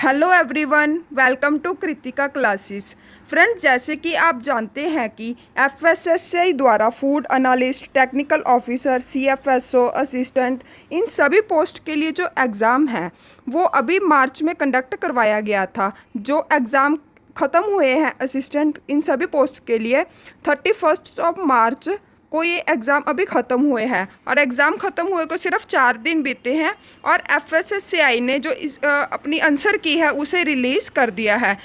Hello everyone, welcome to Kritika classes. Friends, जैसे कि आप जानते हैं कि एफएसएसएआई द्वारा food analyst, technical officer, CFSO assistant, इन सभी पोस्ट के लिए जो एग्ज़ाम है वो अभी मार्च में कंडक्ट करवाया गया था। जो एग्ज़ाम ख़त्म हुए हैं असिस्टेंट इन सभी पोस्ट के लिए 31 मार्च को ये एग्ज़ाम अभी ख़त्म हुए हैं और एग्ज़ाम ख़त्म हुए को सिर्फ 4 दिन बीते हैं और एफएसएसएआई ने जो अपनी आंसर की है उसे रिलीज़ कर दिया है।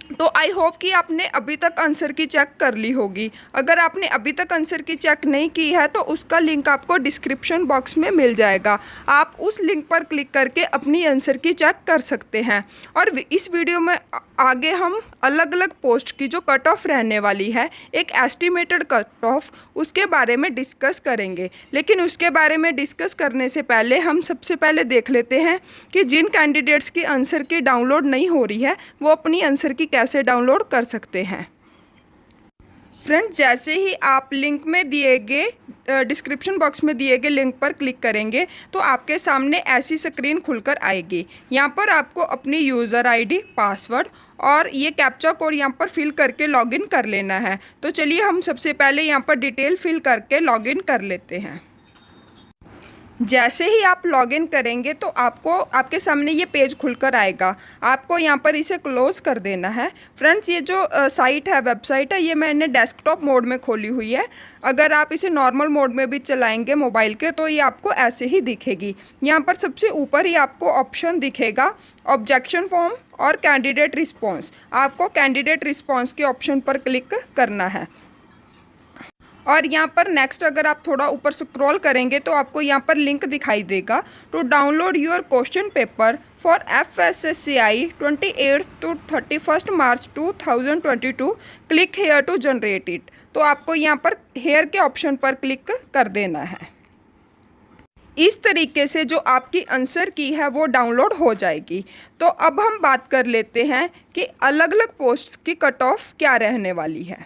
तो आई होप कि आपने अभी तक आंसर की चेक कर ली होगी। अगर आपने अभी तक आंसर की चेक नहीं की है तो उसका लिंक आपको डिस्क्रिप्शन बॉक्स में मिल जाएगा। आप उस लिंक पर क्लिक करके अपनी आंसर की चेक कर सकते हैं। और इस वीडियो में आगे हम अलग अलग पोस्ट की जो कट ऑफ रहने वाली है, एक एस्टिमेटेड कट ऑफ, उसके बारे में डिस्कस करेंगे। लेकिन उसके बारे में डिस्कस करने से पहले हम सबसे पहले देख लेते हैं कि जिन कैंडिडेट्स की आंसर की डाउनलोड नहीं हो रही है वो अपनी आंसर की कैसे डाउनलोड कर सकते हैं। फ्रेंड्स, जैसे ही आप लिंक में दिए गए डिस्क्रिप्शन बॉक्स में दिए गए लिंक पर क्लिक करेंगे तो आपके सामने ऐसी स्क्रीन खुलकर आएगी। यहाँ पर आपको अपनी यूज़र आईडी, पासवर्ड और ये कैप्चा कोड यहाँ पर फिल करके लॉगिन कर लेना है। तो चलिए हम सबसे पहले यहाँ पर डिटेल फिल करके लॉगिन कर लेते हैं। जैसे ही आप लॉगिन करेंगे तो आपको आपके सामने ये पेज खुलकर आएगा। आपको यहाँ पर इसे क्लोज़ कर देना है। फ्रेंड्स, ये जो साइट है, वेबसाइट है, ये मैंने डेस्कटॉप मोड में खोली हुई है। अगर आप इसे नॉर्मल मोड में भी चलाएंगे मोबाइल के तो ये आपको ऐसे ही दिखेगी। यहाँ पर सबसे ऊपर ही आपको ऑप्शन दिखेगा ऑब्जेक्शन फॉर्म और कैंडिडेट रिस्पॉन्स। आपको कैंडिडेट रिस्पॉन्स के ऑप्शन पर क्लिक करना है और यहाँ पर नेक्स्ट अगर आप थोड़ा ऊपर स्क्रॉल करेंगे तो आपको यहाँ पर लिंक दिखाई देगा to download your question paper for FSSAI 28 to 31 March 2022, click here to generate it. तो आपको यहाँ पर हेयर के ऑप्शन पर क्लिक कर देना है। इस तरीके से जो आपकी आंसर की है वो डाउनलोड हो जाएगी। तो अब हम बात कर लेते हैं कि अलग अलग पोस्ट की कट ऑफ क्या रहने वाली है।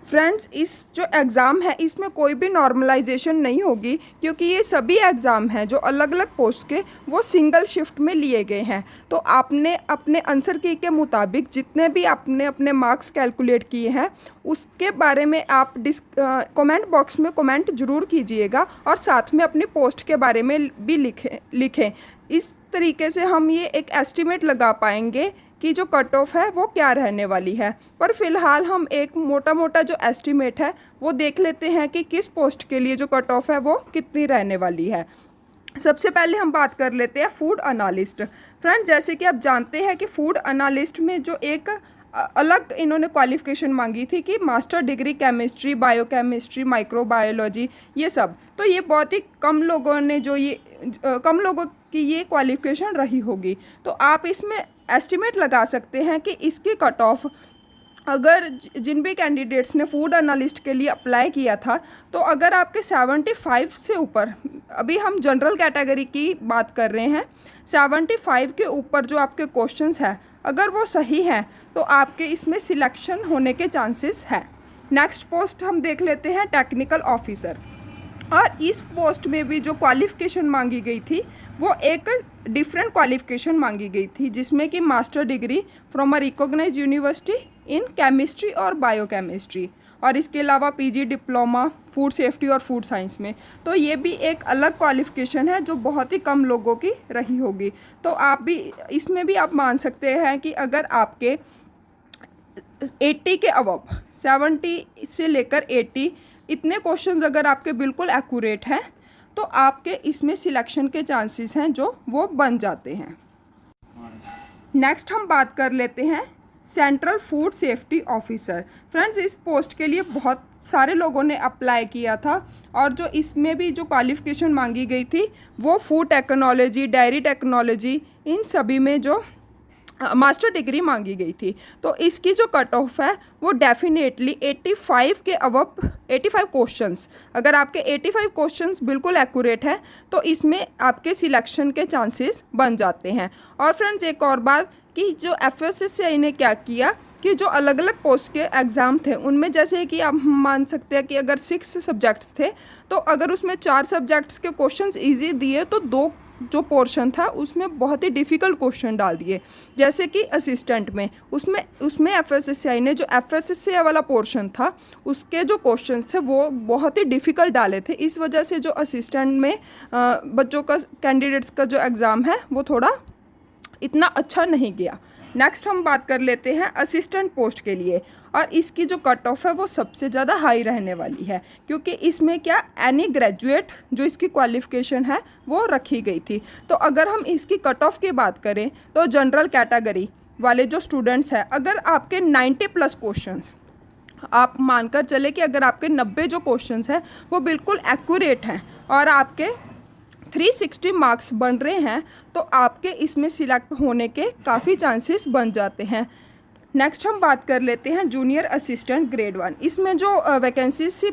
फ्रेंड्स, इस जो एग्ज़ाम है इसमें कोई भी नॉर्मलाइजेशन नहीं होगी क्योंकि ये सभी एग्ज़ाम हैं जो अलग अलग पोस्ट के वो सिंगल शिफ्ट में लिए गए हैं। तो आपने अपने आंसर की के मुताबिक जितने भी आपने अपने मार्क्स कैलकुलेट किए हैं उसके बारे में आप कमेंट बॉक्स में कमेंट ज़रूर कीजिएगा और साथ में अपनी पोस्ट के बारे में भी लिखें। इस तरीके से हम ये एक एस्टिमेट लगा पाएंगे कि जो कट ऑफ है वो क्या रहने वाली है। पर फिलहाल हम एक मोटा मोटा जो एस्टिमेट है वो देख लेते हैं कि किस पोस्ट के लिए जो कट ऑफ है वो कितनी रहने वाली है। सबसे पहले हम बात कर लेते हैं फूड एनालिस्ट। फ्रेंड, जैसे कि आप जानते हैं कि फूड एनालिस्ट में जो एक अलग इन्होंने क्वालिफ़िकेशन मांगी थी कि master degree chemistry, biochemistry, microbiology, ये सब। तो ये बहुत ही कम लोगों ने कम लोगों की ये क्वालिफ़िकेशन रही होगी। तो आप इसमें एस्टिमेट लगा सकते हैं कि इसकी कट ऑफ, अगर जिन भी कैंडिडेट्स ने फूड एनालिस्ट के लिए अप्लाई किया था तो अगर आपके 75 से ऊपर, अभी हम जनरल कैटेगरी की बात कर रहे हैं, 75 के ऊपर जो आपके क्वेश्चंस हैं अगर वो सही हैं तो आपके इसमें सिलेक्शन होने के चांसेस हैं। नेक्स्ट पोस्ट हम देख लेते हैं टेक्निकल ऑफिसर। और इस पोस्ट में भी जो क्वालिफ़िकेशन मांगी गई थी वो एक डिफरेंट क्वालिफ़िकेशन मांगी गई थी जिसमें कि master degree from a recognised university in chemistry और बायोकेमिस्ट्री और इसके अलावा पीजी डिप्लोमा फूड सेफ्टी और फूड साइंस में। तो ये भी एक अलग क्वालिफ़िकेशन है जो बहुत ही कम लोगों की रही होगी। तो आप भी इसमें भी आप मान सकते हैं कि अगर आपके 80 के अबव, 70 से लेकर 80 इतने क्वेश्चंस अगर आपके बिल्कुल एक्यूरेट हैं तो आपके इसमें सिलेक्शन के चांसेस हैं जो वो बन जाते हैं। नेक्स्ट हम बात कर लेते हैं central food safety officer. Friends, इस पोस्ट के लिए बहुत सारे लोगों ने अप्लाई किया था और जो इसमें भी जो क्वालिफ़िकेशन मांगी गई थी वो फूड टेक्नोलॉजी, डेयरी टेक्नोलॉजी, इन सभी में जो मास्टर डिग्री मांगी गई थी। तो इसकी जो कट ऑफ है वो डेफिनेटली 85 के अबव, 85 क्वेश्चंस, अगर आपके 85 क्वेश्चंस बिल्कुल एक्यूरेट हैं तो इसमें आपके सिलेक्शन के चांसेस बन जाते हैं। और फ्रेंड्स, एक और बात कि जो एफएसएसएआई ने क्या किया कि जो अलग अलग पोस्ट के एग्ज़ाम थे उनमें जैसे कि आप मान सकते हैं कि अगर 6 सब्जेक्ट्स थे तो अगर उसमें 4 सब्जेक्ट्स के क्वेश्चंस इजी दिए तो 2 जो पोर्शन था उसमें बहुत ही डिफ़िकल्ट क्वेश्चन डाल दिए। जैसे कि असिस्टेंट में उसमें FSSAI ने जो FSSAI वाला पोर्शन था उसके जो क्वेश्चन थे वो बहुत ही डिफ़िकल्ट डाले थे। इस वजह से जो असिस्टेंट में बच्चों का कैंडिडेट्स का जो एग्ज़ाम है वो थोड़ा इतना अच्छा नहीं गया। नेक्स्ट हम बात कर लेते हैं असिस्टेंट पोस्ट के लिए, और इसकी जो कट ऑफ है वो सबसे ज़्यादा हाई रहने वाली है, क्योंकि इसमें क्या एनी ग्रेजुएट जो इसकी क्वालिफ़िकेशन है वो रखी गई थी। तो अगर हम इसकी कट ऑफ की बात करें तो जनरल कैटेगरी वाले जो स्टूडेंट्स हैं, अगर आपके 90+ क्वेश्चंस, आप मानकर चले कि अगर आपके 90 जो क्वेश्चंस हैं वो बिल्कुल एक्यूरेट हैं और आपके 360 मार्क्स बन रहे हैं, तो आपके इसमें सिलेक्ट होने के काफ़ी चांसेस बन जाते हैं। नेक्स्ट हम बात कर लेते हैं जूनियर असिस्टेंट ग्रेड 1। इसमें जो वैकेंसीज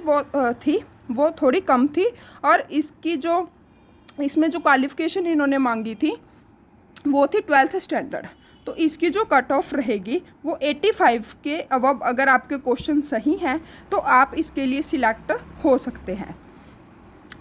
थी वो थोड़ी कम थी, और इसमें जो क्वालिफ़िकेशन इन्होंने मांगी थी वो थी 12th स्टैंडर्ड। तो इसकी जो कट ऑफ रहेगी वो 85 के अबव, अगर आपके क्वेश्चन सही हैं तो आप इसके लिए सिलेक्ट हो सकते हैं।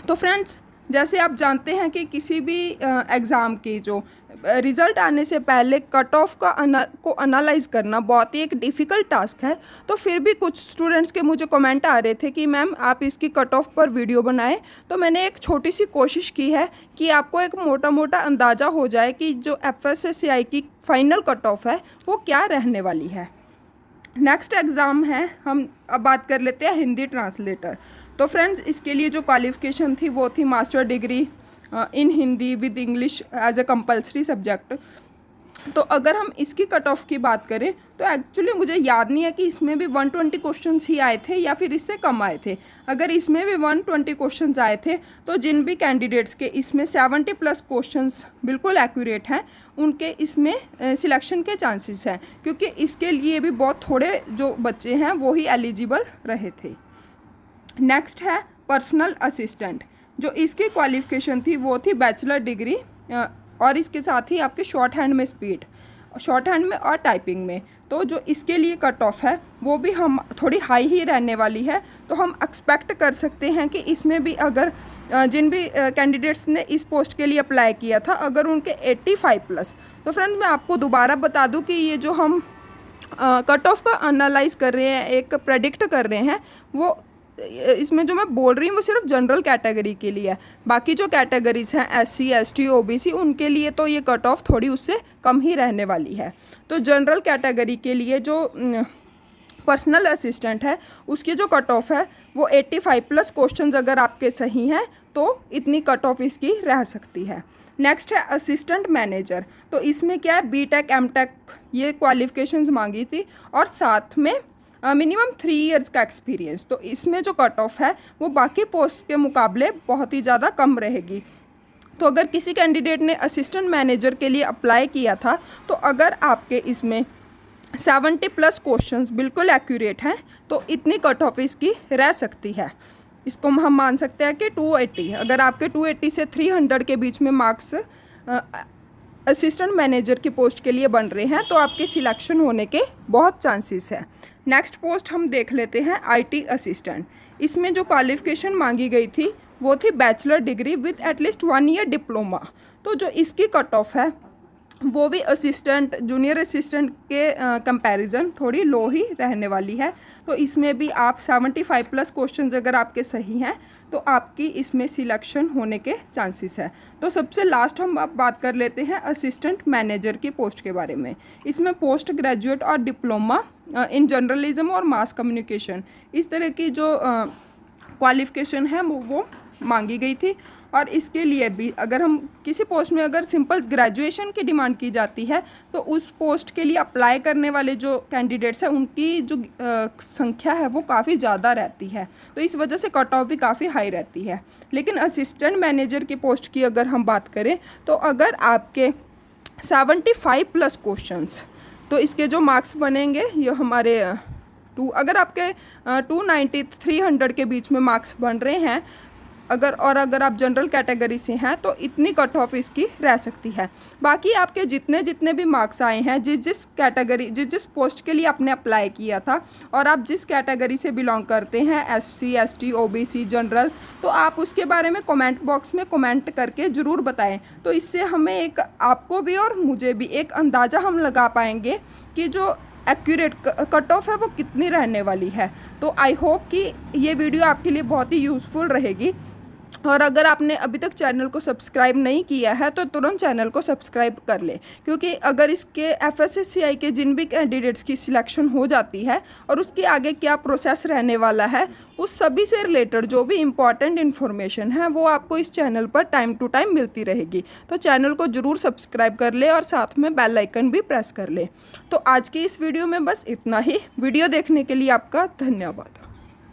तो फ्रेंड्स, जैसे आप जानते हैं कि किसी भी एग्ज़ाम की जो रिज़ल्ट आने से पहले कट ऑफ को एनालाइज करना बहुत ही एक डिफ़िकल्ट टास्क है। तो फिर भी कुछ स्टूडेंट्स के मुझे कमेंट आ रहे थे कि मैम आप इसकी कट ऑफ पर वीडियो बनाएं। तो मैंने एक छोटी सी कोशिश की है कि आपको एक मोटा मोटा अंदाज़ा हो जाए कि जो FSSAI की फ़ाइनल कट ऑफ है वो क्या रहने वाली है। नेक्स्ट एग्ज़ाम है, हम अब बात कर लेते हैं हिंदी ट्रांसलेटर। तो फ्रेंड्स, इसके लिए जो क्वालिफ़िकेशन थी वो थी master degree in Hindi with English as a compulsory subject. तो अगर हम इसकी कट ऑफ की बात करें तो एक्चुअली मुझे याद नहीं है कि इसमें भी 120 क्वेश्चंस ही आए थे या फिर इससे कम आए थे। अगर इसमें भी 120 क्वेश्चंस आए थे तो जिन भी कैंडिडेट्स के इसमें 70+ क्वेश्चंस बिल्कुल एक्यूरेट हैं उनके इसमें सिलेक्शन के चांसेस हैं, क्योंकि इसके लिए भी बहुत थोड़े जो बच्चे हैं वो ही एलिजिबल रहे थे। नेक्स्ट है पर्सनल असिस्टेंट। जो इसकी क्वालिफ़िकेशन थी वो थी बैचलर डिग्री, और इसके साथ ही आपके शॉर्ट हैंड में और टाइपिंग में। तो जो इसके लिए कट ऑफ है वो भी हम थोड़ी हाई ही रहने वाली है। तो हम एक्सपेक्ट कर सकते हैं कि इसमें भी अगर जिन भी कैंडिडेट्स ने इस पोस्ट के लिए अप्लाई किया था अगर उनके 85+, तो फ्रेंड्स मैं आपको दोबारा बता दूं कि ये जो हम कट ऑफ का एनालाइज कर रहे हैं, एक प्रेडिक्ट कर रहे हैं, वो इसमें जो मैं बोल रही हूँ वो सिर्फ जनरल कैटेगरी के लिए है। बाकी जो कैटेगरीज़ हैं SC ST OBC उनके लिए तो ये कट ऑफ थोड़ी उससे कम ही रहने वाली है। तो जनरल कैटेगरी के लिए जो पर्सनल असिस्टेंट है उसकी जो कट ऑफ है वो 85+ क्वेश्चंस अगर आपके सही हैं तो इतनी कट ऑफ इसकी रह सकती है। नेक्स्ट है असिस्टेंट मैनेजर। तो इसमें क्या है, BTech MTech ये क्वालिफ़िकेशंस मांगी थी और साथ में मिनिमम 3 इयर्स का एक्सपीरियंस। तो इसमें जो कट ऑफ है वो बाकी पोस्ट के मुकाबले बहुत ही ज़्यादा कम रहेगी। तो अगर किसी कैंडिडेट ने असिस्टेंट मैनेजर के लिए अप्लाई किया था तो अगर आपके इसमें 70+ क्वेश्चंस बिल्कुल एक्यूरेट हैं तो इतनी कट ऑफ इसकी रह सकती है। इसको हम मान सकते हैं कि 280, अगर आपके 280 से 300 के बीच में मार्क्स असिस्टेंट मैनेजर की पोस्ट के लिए बन रहे हैं तो आपके सिलेक्शन होने के बहुत चांसेस हैं। नेक्स्ट पोस्ट हम देख लेते हैं IT असिस्टेंट। इसमें जो क्वालिफ़िकेशन मांगी गई थी वो थी bachelor degree with at least 1 year diploma. तो जो इसकी कट ऑफ है वो भी जूनियर असिस्टेंट के कंपैरिजन थोड़ी लो ही रहने वाली है। तो इसमें भी आप 75+ क्वेश्चंस अगर आपके सही हैं तो आपकी इसमें सिलेक्शन होने के चांसेस है। तो सबसे लास्ट हम अब बात कर लेते हैं असिस्टेंट मैनेजर की पोस्ट के बारे में। इसमें पोस्ट ग्रेजुएट और डिप्लोमा इन जर्नलिज्म और मास कम्युनिकेशन इस तरह की जो क्वालिफ़िकेशन है वो मांगी गई थी। और इसके लिए भी अगर हम किसी पोस्ट में अगर सिंपल ग्रेजुएशन की डिमांड की जाती है तो उस पोस्ट के लिए अप्लाई करने वाले जो कैंडिडेट्स हैं उनकी जो संख्या है वो काफ़ी ज़्यादा रहती है। तो इस वजह से कट ऑफ भी काफ़ी हाई रहती है। लेकिन असिस्टेंट मैनेजर की पोस्ट की अगर हम बात करें तो अगर आपके 75+ क्वेश्चंस, तो इसके जो मार्क्स बनेंगे ये हमारे अगर आपके 290 300 के बीच में मार्क्स बन रहे हैं अगर आप जनरल कैटेगरी से हैं तो इतनी कट ऑफ इसकी रह सकती है। बाकी आपके जितने भी मार्क्स आए हैं, जिस पोस्ट के लिए आपने अप्लाई किया था और आप जिस कैटेगरी से बिलोंग करते हैं, SC ST OBC जनरल, तो आप उसके बारे में कमेंट बॉक्स में कमेंट करके ज़रूर बताएं। तो इससे हमें आपको भी और मुझे भी एक अंदाज़ा हम लगा पाएंगे कि जो एक्यूरेट कट ऑफ है वो कितनी रहने वाली है। तो आई होप कि ये वीडियो आपके लिए बहुत ही यूज़फुल रहेगी। और अगर आपने अभी तक चैनल को सब्सक्राइब नहीं किया है तो तुरंत चैनल को सब्सक्राइब कर ले, क्योंकि अगर इसके FSSAI के जिन भी कैंडिडेट्स की सिलेक्शन हो जाती है और उसके आगे क्या प्रोसेस रहने वाला है, उस सभी से रिलेटेड जो भी इम्पॉर्टेंट इन्फॉर्मेशन है वो आपको इस चैनल पर टाइम टू टाइम मिलती रहेगी। तो चैनल को ज़रूर सब्सक्राइब कर ले और साथ में बेल आइकन भी प्रेस कर ले। तो आज की इस वीडियो में बस इतना ही। वीडियो देखने के लिए आपका धन्यवाद।